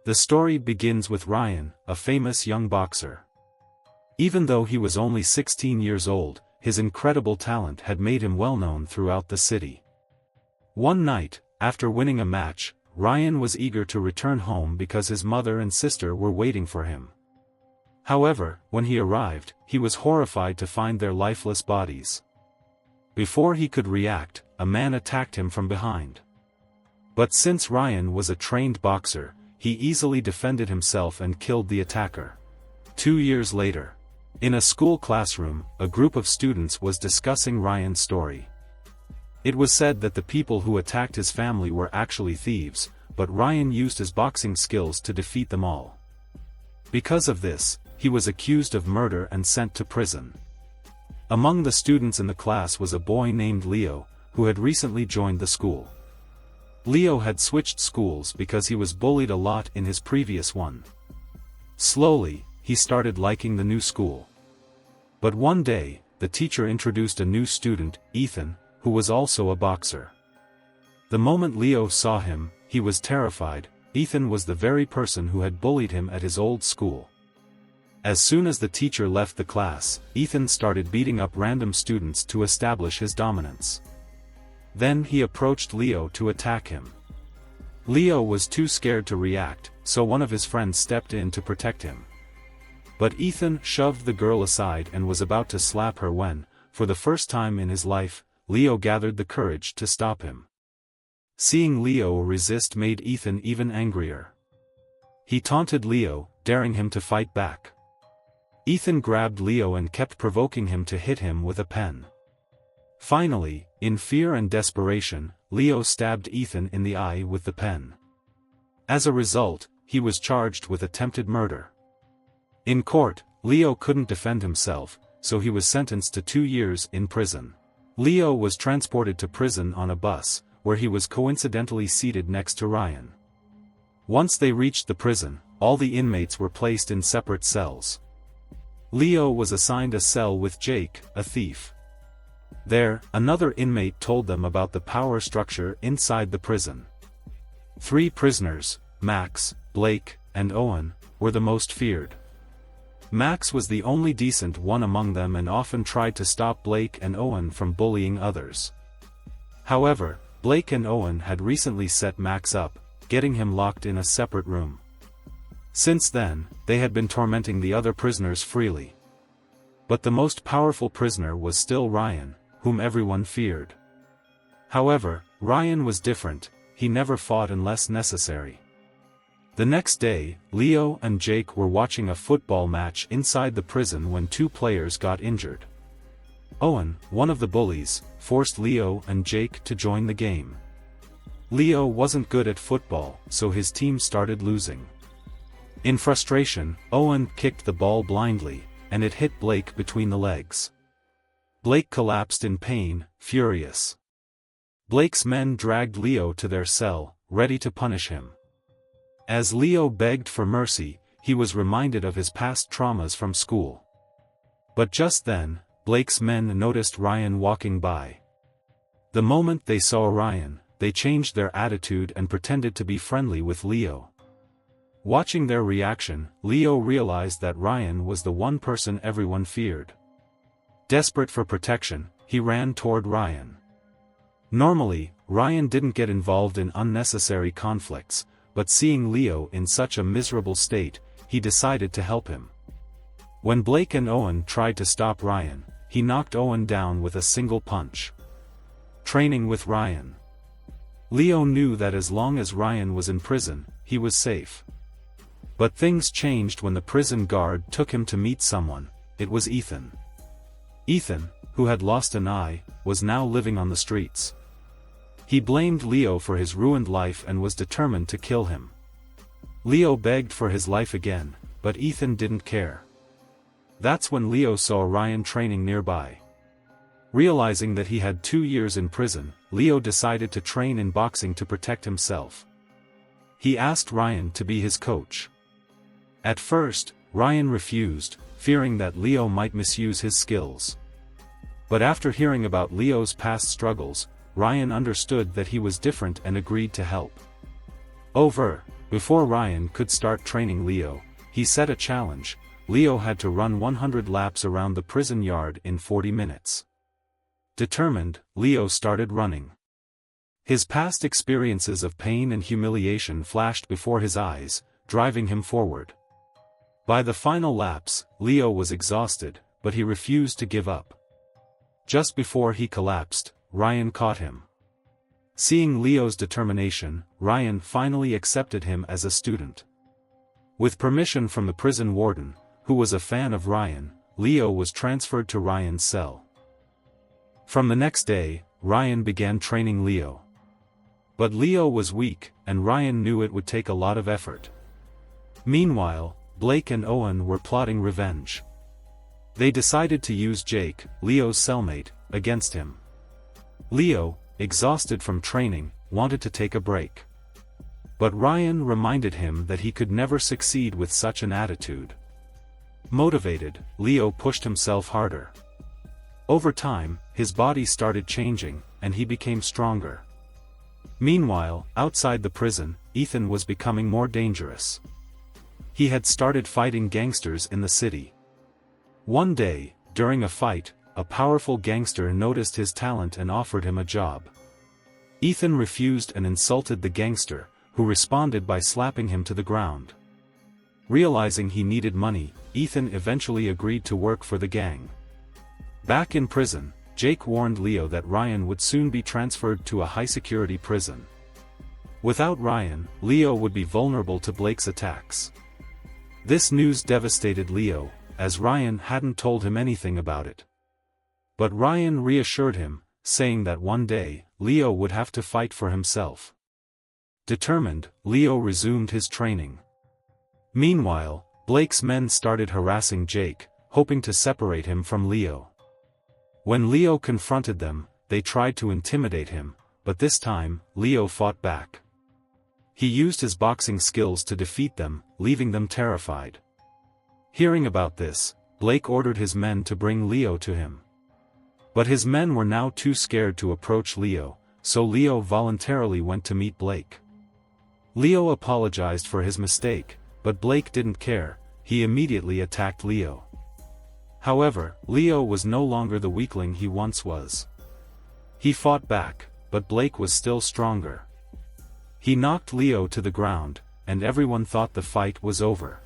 The story begins with Ryan, a famous young boxer. Even though he was only 16 years old, his incredible talent had made him well known throughout the city. One night, after winning a match, Ryan was eager to return home because his mother and sister were waiting for him. However, when he arrived, he was horrified to find their lifeless bodies. Before he could react, a man attacked him from behind. But since Ryan was a trained boxer, he easily defended himself and killed the attacker. 2 years later, in a school classroom, a group of students was discussing Ryan's story. It was said that the people who attacked his family were actually thieves, but Ryan used his boxing skills to defeat them all. Because of this, he was accused of murder and sent to prison. Among the students in the class was a boy named Leo, who had recently joined the school. Leo had switched schools because he was bullied a lot in his previous one. Slowly, he started liking the new school. But one day, the teacher introduced a new student, Ethan, who was also a boxer. The moment Leo saw him, he was terrified. Ethan was the very person who had bullied him at his old school. As soon as the teacher left the class, Ethan started beating up random students to establish his dominance. Then he approached Leo to attack him. Leo was too scared to react, so one of his friends stepped in to protect him. But Ethan shoved the girl aside and was about to slap her when, for the first time in his life, Leo gathered the courage to stop him. Seeing Leo resist made Ethan even angrier. He taunted Leo, daring him to fight back. Ethan grabbed Leo and kept provoking him to hit him with a pen. Finally, in fear and desperation, Leo stabbed Ethan in the eye with the pen. As a result, he was charged with attempted murder. In court, Leo couldn't defend himself, so he was sentenced to 2 years in prison. Leo was transported to prison on a bus, where he was coincidentally seated next to Ryan. Once they reached the prison, all the inmates were placed in separate cells. Leo was assigned a cell with Jake, a thief. There, another inmate told them about the power structure inside the prison. 3 prisoners, Max, Blake, and Owen, were the most feared. Max was the only decent one among them and often tried to stop Blake and Owen from bullying others. However, Blake and Owen had recently set Max up, getting him locked in a separate room. Since then, they had been tormenting the other prisoners freely. But the most powerful prisoner was still Ryan, whom everyone feared. However, Ryan was different. He never fought unless necessary. The next day, Leo and Jake were watching a football match inside the prison when 2 players got injured. Owen, one of the bullies, forced Leo and Jake to join the game. Leo wasn't good at football, so his team started losing. In frustration, Owen kicked the ball blindly, and it hit Blake between the legs. Blake collapsed in pain, furious. Blake's men dragged Leo to their cell, ready to punish him. As Leo begged for mercy, he was reminded of his past traumas from school. But just then, Blake's men noticed Ryan walking by. The moment they saw Ryan, they changed their attitude and pretended to be friendly with Leo. Watching their reaction, Leo realized that Ryan was the one person everyone feared. Desperate for protection, he ran toward Ryan. Normally, Ryan didn't get involved in unnecessary conflicts, but seeing Leo in such a miserable state, he decided to help him. When Blake and Owen tried to stop Ryan, he knocked Owen down with a single punch. Training with Ryan. Leo knew that as long as Ryan was in prison, he was safe. But things changed when the prison guard took him to meet someone. It was Ethan. Ethan, who had lost an eye, was now living on the streets. He blamed Leo for his ruined life and was determined to kill him. Leo begged for his life again, but Ethan didn't care. That's when Leo saw Ryan training nearby. Realizing that he had 2 years in prison, Leo decided to train in boxing to protect himself. He asked Ryan to be his coach. At first, Ryan refused, fearing that Leo might misuse his skills. But after hearing about Leo's past struggles, Ryan understood that he was different and agreed to help. Over Before Ryan could start training Leo, he set a challenge. Leo had to run 100 laps around the prison yard in 40 minutes. Determined, Leo started running. His past experiences of pain and humiliation flashed before his eyes, driving him forward. By the final laps, Leo was exhausted, but he refused to give up. Just before he collapsed, Ryan caught him. Seeing Leo's determination, Ryan finally accepted him as a student. With permission from the prison warden, who was a fan of Ryan, Leo was transferred to Ryan's cell. From the next day, Ryan began training Leo. But Leo was weak, and Ryan knew it would take a lot of effort. Meanwhile, Blake and Owen were plotting revenge. They decided to use Jake, Leo's cellmate, against him. Leo, exhausted from training, wanted to take a break. But Ryan reminded him that he could never succeed with such an attitude. Motivated, Leo pushed himself harder. Over time, his body started changing, and he became stronger. Meanwhile, outside the prison, Ethan was becoming more dangerous. He had started fighting gangsters in the city. One day, during a fight, a powerful gangster noticed his talent and offered him a job. Ethan refused and insulted the gangster, who responded by slapping him to the ground. Realizing he needed money, Ethan eventually agreed to work for the gang. Back in prison, Jake warned Leo that Ryan would soon be transferred to a high-security prison. Without Ryan, Leo would be vulnerable to Blake's attacks. This news devastated Leo, as Ryan hadn't told him anything about it. But Ryan reassured him, saying that one day, Leo would have to fight for himself. Determined, Leo resumed his training. Meanwhile, Blake's men started harassing Jake, hoping to separate him from Leo. When Leo confronted them, they tried to intimidate him, but this time, Leo fought back. He used his boxing skills to defeat them, leaving them terrified. Hearing about this, Blake ordered his men to bring Leo to him. But his men were now too scared to approach Leo, so Leo voluntarily went to meet Blake. Leo apologized for his mistake, but Blake didn't care. He immediately attacked Leo. However, Leo was no longer the weakling he once was. He fought back, but Blake was still stronger. He knocked Leo to the ground, and everyone thought the fight was over.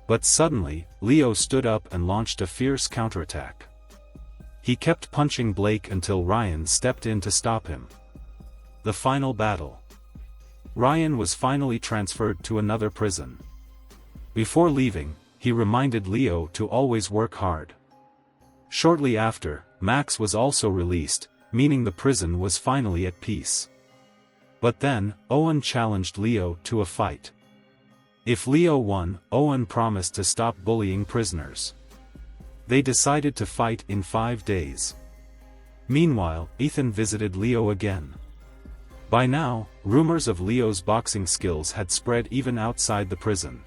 But suddenly, Leo stood up and launched a fierce counterattack. He kept punching Blake until Ryan stepped in to stop him. The final battle. Ryan was finally transferred to another prison. Before leaving, he reminded Leo to always work hard. Shortly after, Max was also released, meaning the prison was finally at peace. But then, Owen challenged Leo to a fight. If Leo won, Owen promised to stop bullying prisoners. They decided to fight in 5 days. Meanwhile, Ethan visited Leo again. By now, rumors of Leo's boxing skills had spread even outside the prison.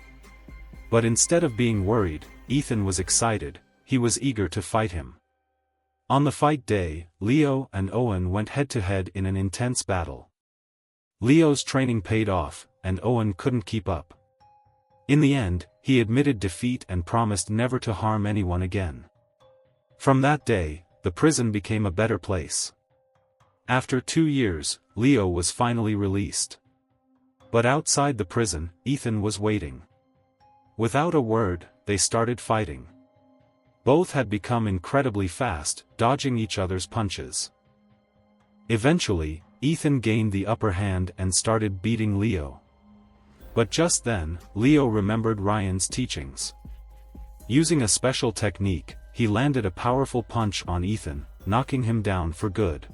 But instead of being worried, Ethan was excited. He was eager to fight him. On the fight day, Leo and Owen went head-to-head in an intense battle. Leo's training paid off, and Owen couldn't keep up. In the end, he admitted defeat and promised never to harm anyone again. From that day, the prison became a better place. After 2 years, Leo was finally released. But outside the prison, Ethan was waiting. Without a word, they started fighting. Both had become incredibly fast, dodging each other's punches. Eventually, Ethan gained the upper hand and started beating Leo. But just then, Leo remembered Ryan's teachings. Using a special technique, he landed a powerful punch on Ethan, knocking him down for good.